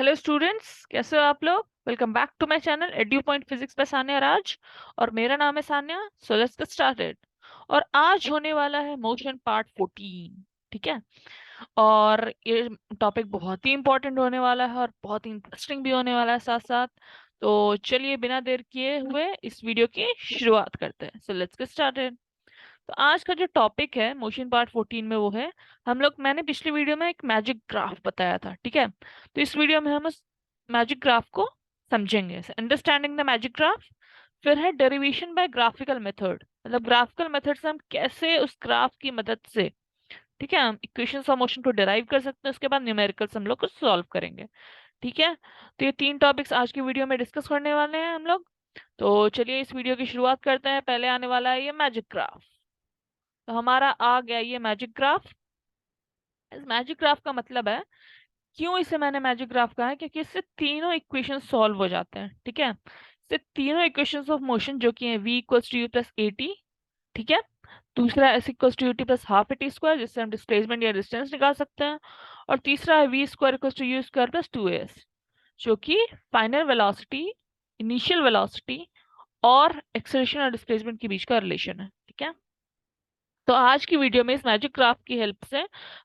Hello students, कैसे हो आप लोग। Welcome back to my channel Edu Point Physics by Sanya Raj. और मेरा नाम है Sanya. So let's get started. और आज होने वाला है मोशन पार्ट 14। ठीक है। और ये टॉपिक बहुत ही इंपॉर्टेंट होने वाला है और बहुत ही इंटरेस्टिंग भी होने वाला है साथ साथ। तो चलिए बिना देर किए हुए इस वीडियो की शुरुआत करते हैं। सो लेट्स गेट स्टार्टेड। तो आज का जो टॉपिक है मोशन पार्ट 14 में वो है, मैंने पिछली वीडियो में एक मैजिक ग्राफ बताया था। ठीक है। तो इस वीडियो में हम उस मैजिक ग्राफ को समझेंगे, अंडरस्टैंडिंग द मैजिक ग्राफ। फिर है डेरिवेशन बाय ग्राफिकल मेथड, मतलब ग्राफिकल मेथड से हम कैसे उस ग्राफ की मदद से, ठीक है, हम इक्वेशंस ऑफ मोशन को डिराइव कर सकते हैं। उसके बाद न्यूमेरिकल्स हम लोग को सॉल्व करेंगे। ठीक है। तो ये तीन टॉपिक्स आज की वीडियो में डिस्कस करने वाले हैं हम लोग। तो चलिए इस वीडियो की शुरुआत करते हैं। पहले आने वाला है ये मैजिक ग्राफ। तो हमारा आ गया ये मैजिक ग्राफ। इस मैजिक ग्राफ का मतलब है, क्यों इसे मैंने मैजिक ग्राफ कहा है, क्योंकि इससे तीनों इक्वेशन सॉल्व हो जाते हैं। ठीक है। इससे तीनों इक्वेशंस ऑफ मोशन जो कि है v equals to u plus a t, ठीक है, दूसरा s equals to u t plus half a t square, जिससे हम डिस्प्लेसमेंट या डिस्टेंस निकाल सकते हैं, और तीसरा है v square equals to u square plus two s, जो कि फाइनल वेलोसिटी, इनिशियल वेलोसिटी और एक्सेलरेशन और डिस्प्लेसमेंट के बीच का रिलेशन है। ठीक है। तो आज की वीडियो में इस मैजिक ग्राफ की हेल्प से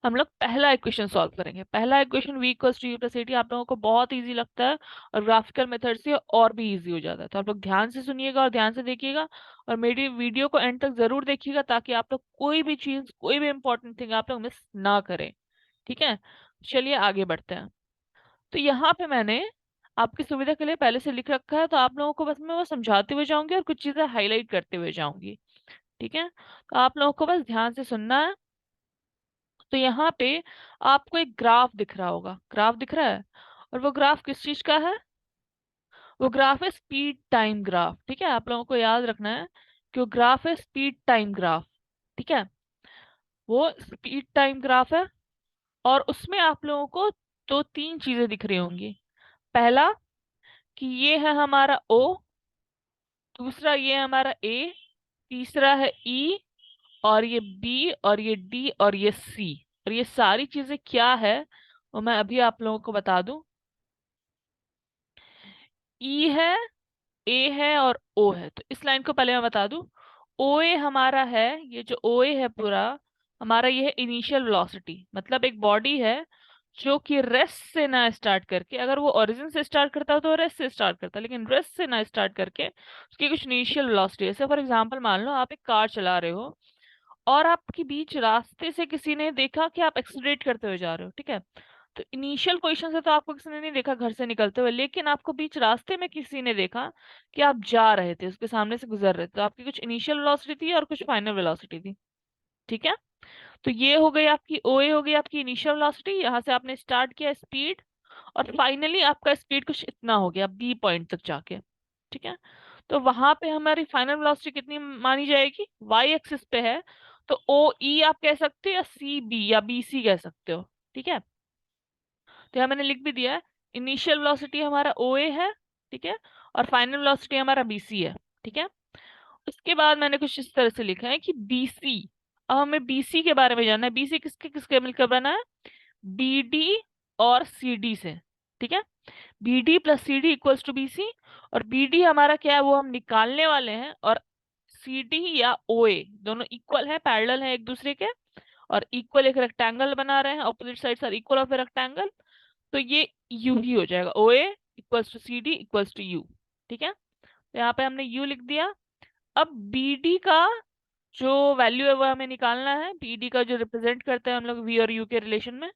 हम लोग पहला इक्वेशन सॉल्व करेंगे। पहला equation v equals to u plus a t आप लोगों को बहुत इजी लगता है और ग्राफिकल मेथड से और भी इजी हो जाता है। तो आप लोग ध्यान से सुनिएगा और ध्यान से देखिएगा और मेरी वीडियो को एंड तक जरूर देखिएगा, ताकि आप लोग कोई भी चीज, कोई भी इंपॉर्टेंट थिंग आप लोग मिस ना करें। ठीक है। चलिए आगे बढ़ते हैं। तो यहाँ पे मैंने आपकी सुविधा के लिए पहले से लिख रखा है, तो आप लोगों को बस मैं वो समझाते हुए जाऊंगी और कुछ चीजें हाईलाइट करते हुए जाऊंगी। ठीक है। तो आप लोगों को बस ध्यान से सुनना है। तो यहाँ पे आपको एक ग्राफ दिख रहा होगा, ग्राफ दिख रहा है। और वो ग्राफ किस चीज का है? वो ग्राफ है स्पीड टाइम ग्राफ। ठीक है। आप लोगों को याद रखना है कि वो ग्राफ है स्पीड टाइम ग्राफ। ठीक है। वो स्पीड टाइम ग्राफ है और उसमें आप लोगों को दो तीन चीजें दिख रही होंगी। पहला कि ये है हमारा ओ, दूसरा ये है हमारा ए, तीसरा है ई, और ये बी, और ये डी, और ये सी। और ये सारी चीजें क्या है वो मैं अभी आप लोगों को बता दूं। ई है, ए है और ओ है। तो इस लाइन को पहले मैं बता दूं। ओ ए हमारा है, ये जो ओ ए है पूरा हमारा, ये है इनिशियल वेलोसिटी। मतलब एक बॉडी है जो कि रेस्ट से ना स्टार्ट करके, अगर वो ओरिजिन से स्टार्ट करता हो तो रेस्ट से स्टार्ट करता है, लेकिन रेस्ट से ना स्टार्ट करके उसकी कुछ इनिशियल वेलोसिटी है। जैसे फॉर एग्जांपल मान लो आप एक कार चला रहे हो और आपके बीच रास्ते से किसी ने देखा कि आप एक्सीलरेट करते हुए जा रहे हो। ठीक है। तो इनिशियल पोजीशन से तो आपको किसी ने नहीं देखा घर से निकलते हुए, लेकिन आपको बीच रास्ते में किसी ने देखा कि आप जा रहे थे, उसके सामने से गुजर रहे थे। तो आपकी कुछ इनिशियल वेलोसिटी थी और कुछ फाइनल वेलोसिटी थी। ठीक है। तो ये हो गई आपकी ओए, हो गई आपकी इनिशियल वेलोसिटी, यहाँ से आपने स्टार्ट किया स्पीड, और फाइनली आपका स्पीड कुछ इतना हो गया बी पॉइंट तक जाके। ठीक है। तो वहां पे हमारी फाइनल वेलोसिटी कितनी मानी जाएगी? वाई एक्सिस पे है, तो ओ ई आप कह सकते हो या सी बी या बी सी कह सकते हो। ठीक है। तो यहाँ मैंने लिख भी दिया है, इनिशियल वेलोसिटी हमारा ओ ए है, ठीक है, और फाइनल वेलोसिटी हमारा बी सी है। ठीक है। उसके बाद मैंने कुछ इस तरह से लिखा है कि बी सी, अब हमें बी सी के बारे में जानना है। बी सी किसके किसके मिलकर बना है? बी डी और सी डी से। ठीक है। B D plus C D equals to B C. और बी डी हमारा क्या है वो हम निकालने वाले हैं, और सी डी या ओ ए दोनों इक्वल है, पैरेलल है एक दूसरे के, और इक्वल एक रेक्टेंगल बना रहे हैं, opposite sides are equal of a rectangle. तो ये यू ही हो जाएगा, O A equals to C D equals to U. ठीक है। तो यहाँ पे हमने यू लिख दिया। अब बी डी का जो वैल्यू है वो हमें निकालना है, बी डी का जो रिप्रेजेंट करते हैं हम लोग वी और यू के रिलेशन में।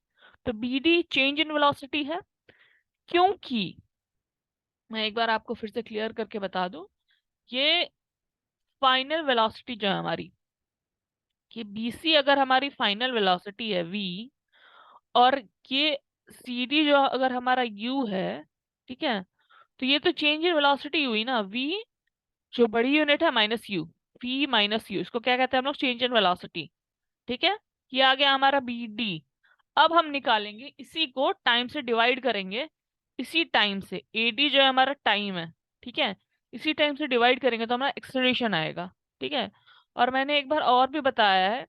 तो B D change in velocity है, क्योंकि मैं एक बार आपको फिर से क्लियर करके बता दूं, ये फाइनल वेलोसिटी जो है हमारी, कि बीसी अगर हमारी फाइनल वेलोसिटी है वी, और ये सी डी जो अगर हमारा यू है, ठीक है, तो ये तो चेंज इन वेलोसिटी हुई ना। वी जो बड़ी यूनिट है minus u, v minus u, इसको क्या कहते हैं हम लोग? Change in velocity. ठीक है। ये आ गया हमारा बी डी। अब हम निकालेंगे इसी को, टाइम से डिवाइड करेंगे, इसी टाइम से एडी जो है हमारा टाइम है, ठीक है, इसी टाइम से डिवाइड करेंगे तो हमारा एक्सेलरेशन आएगा। ठीक है। और मैंने एक बार और भी बताया है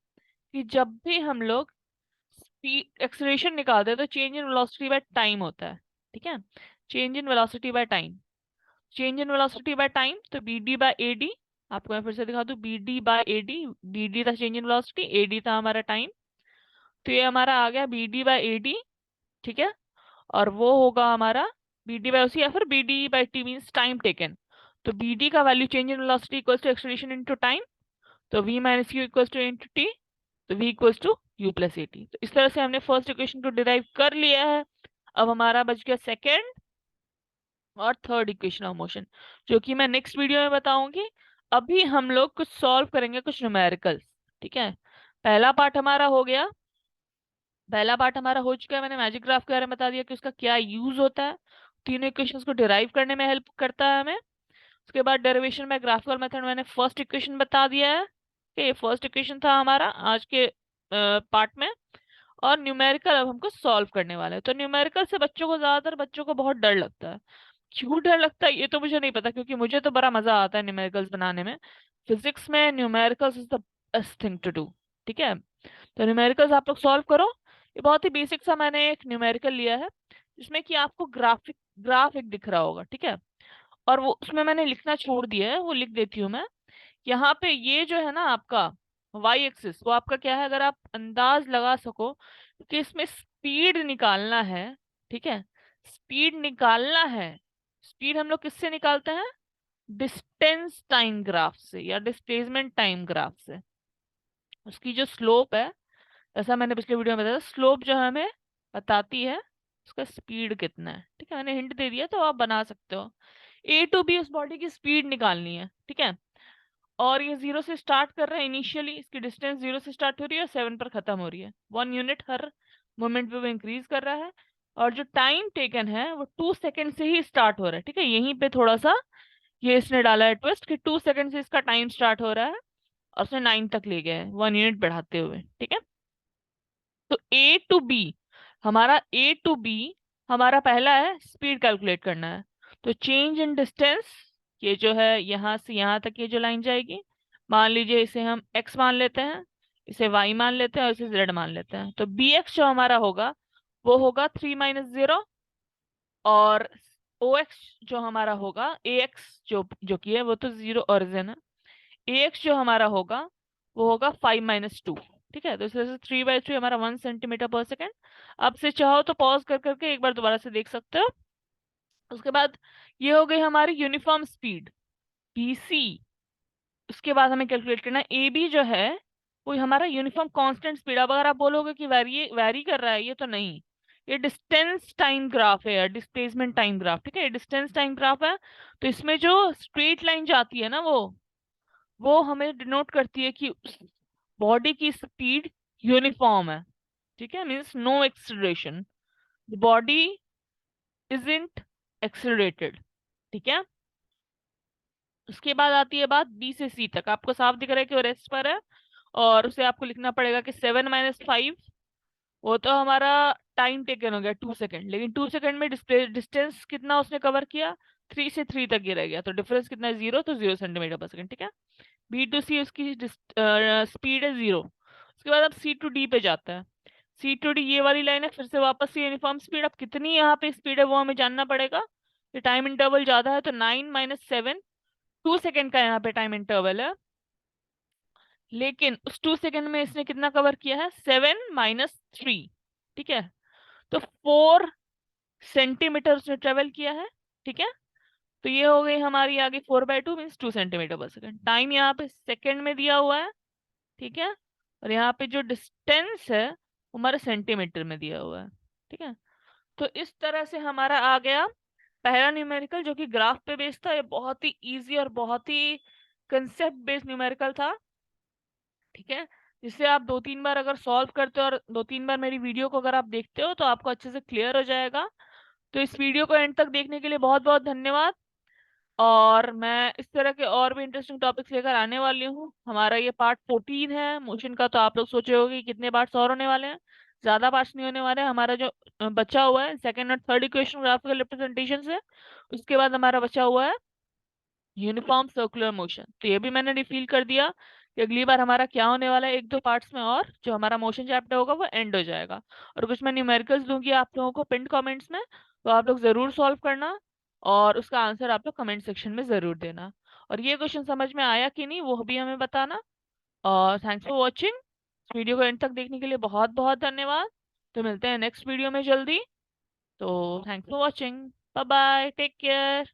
कि जब भी हम लोग स्पीड एक्सेलरेशन निकालते हैं तो change in velocity by time होता है। ठीक है। Change in velocity by time, change in velocity by time, तो B D by A D, आपको मैं फिर से दिखा दूं, B D by A D, B D था change in velocity, A D था हमारा टाइम, तो ये हमारा आ गया B D by A D. ठीक है। और वो होगा हमारा बी डी बाय सी, या फिर B D by T means time taken. तो बी डी का value change in velocity equals to acceleration into time, तो v minus u equals to into t, तो v equals to u plus a t. तो इस तरह से हमने first equation को डिराइव कर लिया है। अब हमारा बच गया सेकेंड और थर्ड इक्वेशन ऑफ मोशन, जो कि मैं नेक्स्ट वीडियो में बताऊंगी। अभी हम लोग कुछ सॉल्व करेंगे, कुछ न्यूमेरिकल्स। ठीक है। पहला पार्ट हमारा हो गया, पहला पार्ट हमारा हो चुका है, मैंने मैजिक ग्राफ के बारे में बता दिया कि उसका क्या यूज होता है, तीनों इक्वेशंस को डिराइव करने में हेल्प करता है हमें। उसके बाद डेरिवेशन में ग्राफिकल मेथड मैंने फर्स्ट इक्वेशन बता दिया है कि ये फर्स्ट इक्वेशन था हमारा आज के पार्ट में। और न्यूमेरिकल अब हमको सॉल्व करने वाले हैं। तो न्यूमेरिकल से बच्चों को, ज्यादातर बच्चों को बहुत डर लगता है। क्यों डर लगता है ये तो मुझे नहीं पता, क्योंकि मुझे तो बड़ा मजा आता है न्यूमेरिकल्स बनाने में। फिजिक्स में numericals is the best thing to do. ठीक है। तो न्यूमेरिकल्स आप लोग सॉल्व करो। ये बहुत ही बेसिक सा मैंने एक न्यूमेरिकल लिया है, जिसमें कि आपको ग्राफ एक दिख रहा होगा। ठीक है। और वो उसमें मैंने लिखना छोड़ दिया है, वो लिख देती हूँ मैं। यहाँ पे ये जो है ना आपका वाई एक्सिस, वो आपका क्या है, अगर आप अंदाज लगा सको कि इसमें स्पीड निकालना है। ठीक है। स्पीड निकालना है, स्पीड हम लोग किससे निकालते हैं, डिस्टेंस टाइम ग्राफ से या डिस्प्लेसमेंट टाइम ग्राफ से। उसकी जो स्लोप है, ऐसा मैंने पिछले वीडियो में बताया, स्लोप जो हमें बताती है उसका स्पीड कितना है। ठीक है। मैंने हिंट दे दिया, तो आप बना सकते हो। ए टू बी उस बॉडी की स्पीड निकालनी है। ठीक है। और ये जीरो से स्टार्ट कर रहा है इनिशियली, इसकी डिस्टेंस जीरो से स्टार्ट हो रही है और 7 पर खत्म हो रही है। 1 यूनिट हर मोमेंट पे वो इंक्रीज कर रहा है। और जो टाइम टेकन है वो 2 सेकंड से ही स्टार्ट हो रहा है। ठीक है। यहीं पे थोड़ा सा ये इसने डाला है ट्विस्ट कि 2 सेकंड से इसका टाइम स्टार्ट हो रहा है, और उसने 9 तक ले गया है 1 यूनिट बढ़ाते हुए। ठीक है। तो ए टू बी, हमारा ए टू बी हमारा पहला है, स्पीड कैलकुलेट करना है। तो चेंज इन डिस्टेंस, ये जो है यहाँ से यहाँ तक ये जो लाइन जाएगी, मान लीजिए इसे हम x मान लेते हैं, इसे y मान लेते हैं और इसे z मान लेते हैं। तो bx जो हमारा होगा वो होगा 3 - 0, और ox जो हमारा होगा, ax जो कि है वो तो जीरो ओरिजिन है, ax जो हमारा होगा वो होगा 5 - 2। ठीक है। तो इस तरह से 3/3 हमारा 1 सेंटीमीटर पर सेकेंड। अब से चाहो तो पॉज कर करके एक बार दोबारा से देख सकते हो। उसके बाद ये हो गई हमारी यूनिफॉर्म स्पीड bc। उसके बाद हमें कैलकुलेट करना है ए बी जो है, वो हमारा यूनिफॉर्म कांस्टेंट स्पीड। अब अगर आप बोलोगे कि वैरी कर रहा है, ये तो नहीं, ये डिस्टेंस टाइम ग्राफ है, डिस्प्लेसमेंट टाइम ग्राफ। ठीक है। ये डिस्टेंस टाइम ग्राफ है, तो इसमें जो स्ट्रेट लाइन जाती है ना, वो हमें डिनोट करती है कि बॉडी की स्पीड यूनिफॉर्म है। ठीक है। Means no acceleration, the body isn't accelerated. ठीक है। उसके बाद आती है बात बी से सी तक, आपको साफ दिख रहा है कि वो रेस्ट पर है, और उसे आपको लिखना पड़ेगा कि 7 - 5, वो तो हमारा टाइम टेकन हो गया 2 सेकंड, लेकिन 2 सेकंड में डिस्टेंस कितना उसने कवर किया, 3 से 3 तक ही रह गया, तो डिफरेंस कितना है, 0, तो 0 सेंटीमीटर पर सेकंड। ठीक है। बी टू सी उसकी स्पीड है 0। उसके बाद अब सी टू डी पे जाता है। सी टू डी ये वाली लाइन है, फिर से वापस से यूनिफॉर्म स्पीड। अब कितनी यहाँ पे स्पीड है वो हमें जानना पड़ेगा। ये टाइम इंटरवल ज्यादा है, तो 9 - 7, 2 सेकंड का यहाँ पे टाइम इंटरवल है, लेकिन उस 2 सेकंड में इसने कितना कवर किया है, 7 - 3। ठीक है। तो 4 सेंटीमीटर उसने ट्रेवल किया है। ठीक है। तो ये हो गई हमारी आगे 4/2 मीन्स 2 सेंटीमीटर पर सेकंड। टाइम यहाँ पे सेकंड में दिया हुआ है। ठीक है। और यहाँ पे जो डिस्टेंस है वो हमारे सेंटीमीटर में दिया हुआ है। ठीक है। तो इस तरह से हमारा आ गया पहला न्यूमेरिकल, जो कि ग्राफ पे बेस्ड था। ये बहुत ही इजी और बहुत ही कंसेप्ट बेस्ड न्यूमेरिकल था। ठीक है। जिससे आप 2-3 बार अगर सॉल्व करते हो और 2-3 बार मेरी वीडियो को अगर आप देखते हो, तो आपको अच्छे से क्लियर हो जाएगा। तो इस वीडियो को एंड तक देखने के लिए बहुत बहुत धन्यवाद। और मैं इस तरह के और भी इंटरेस्टिंग टॉपिक्स लेकर आने वाली हूँ। हमारा ये पार्ट 14 है मोशन का, तो आप लोग सोचे होगे कि कितने पार्ट्स और होने वाले हैं। ज्यादा पार्ट्स नहीं होने वाले हैं। हमारा जो बचा हुआ है सेकंड और थर्ड इक्वेशन ग्राफिकल रिप्रेजेंटेशन से, उसके बाद हमारा बचा हुआ है यूनिफॉर्म सर्कुलर मोशन। तो ये भी मैंने रिफील कर दिया कि अगली बार हमारा क्या होने वाला है, 1-2 पार्ट्स में और जो हमारा मोशन चैप्टर होगा वो एंड हो जाएगा। और कुछ मैं न्यूमेरिकल्स दूंगी आप लोगों को पिन कमेंट्स में, तो आप लोग ज़रूर सॉल्व करना और उसका आंसर आप लोग कमेंट सेक्शन में ज़रूर देना। और ये क्वेश्चन समझ में आया कि नहीं वो भी हमें बताना। और थैंक्स फॉर वॉचिंग। वीडियो को एंड तक देखने के लिए बहुत बहुत धन्यवाद। तो मिलते हैं नेक्स्ट वीडियो में जल्दी। तो thanks for watching. Bye bye, take care.